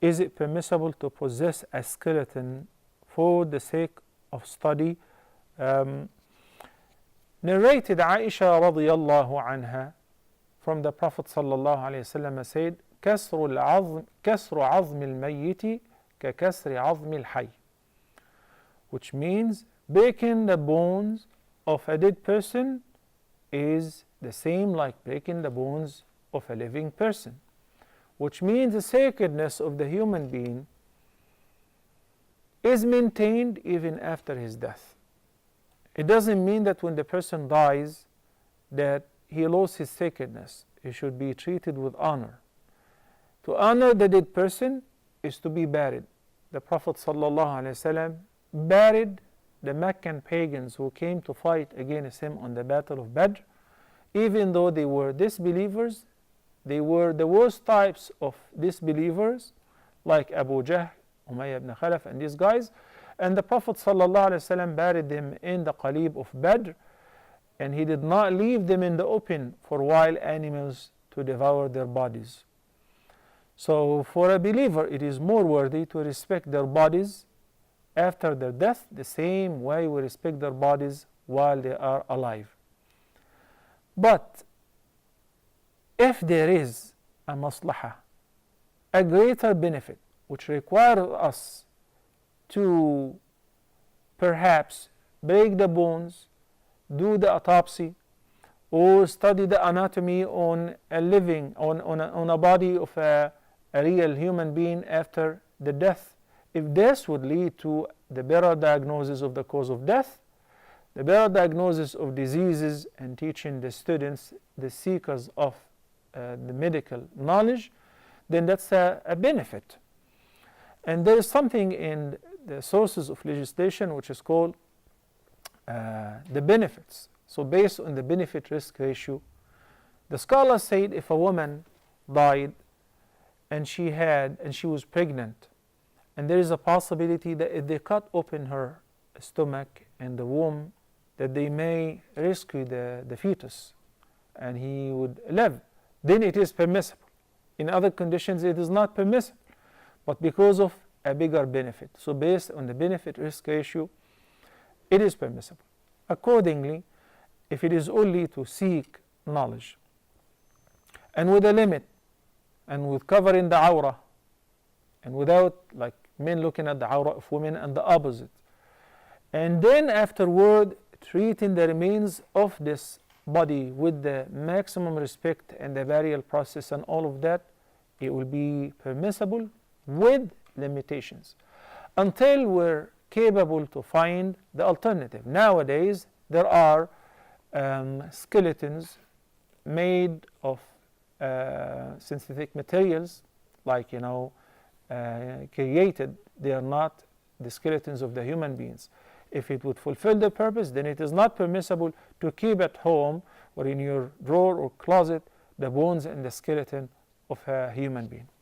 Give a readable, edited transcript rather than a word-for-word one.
is it permissible to possess a skeleton for the sake of study? Narrated Aisha radiyallahu anha from the Prophet sallallahu alayhi wasallam said, كسر عظم الميت ككسر عظم الحي, which means breaking the bones of a dead person is the same like breaking the bones of a living person, which means the sacredness of the human being is maintained even after his death. It doesn't mean that when the person dies that he lost his sacredness. He should be treated with honor. To honor the dead person is to be buried. The Prophet ﷺ buried the Meccan pagans who came to fight against him on the Battle of Badr. Even though they were disbelievers, they were the worst types of disbelievers, like Abu Jahl, Umayyah ibn Khalaf, and these guys. And the Prophet ﷺ buried them in the Qalib of Badr, and he did not leave them in the open for wild animals to devour their bodies. So for a believer, it is more worthy to respect their bodies after their death the same way we respect their bodies while they are alive. But if there is a maslahah, a greater benefit, which requires us to perhaps break the bones, do the autopsy, or study the anatomy on a living, on a body of a real human being after the death, if this would lead to the better diagnosis of the cause of death, the better diagnosis of diseases, and teaching the students, the seekers of the medical knowledge, then that's a benefit. And there is something in the sources of legislation which is called the benefits. So based on the benefit-risk ratio, the scholars said if a woman died and she was pregnant, and there is a possibility that if they cut open her stomach and the womb, that they may rescue the fetus and he would live, then it is permissible. In other conditions it is not permissible, but because of a bigger benefit. So based on the benefit-risk ratio, it is permissible. Accordingly, if it is only to seek knowledge, and with a limit, and with covering the awrah, and without like men looking at the awrah of women and the opposite, and then afterward treating the remains of this body with the maximum respect and the burial process and all of that, it will be permissible with limitations until we're capable to find the alternative. Nowadays there are skeletons made of synthetic materials, like created. They are not the skeletons of the human beings. If it would fulfill the purpose, then it is not permissible to keep at home or in your drawer or closet the bones and the skeleton of a human being.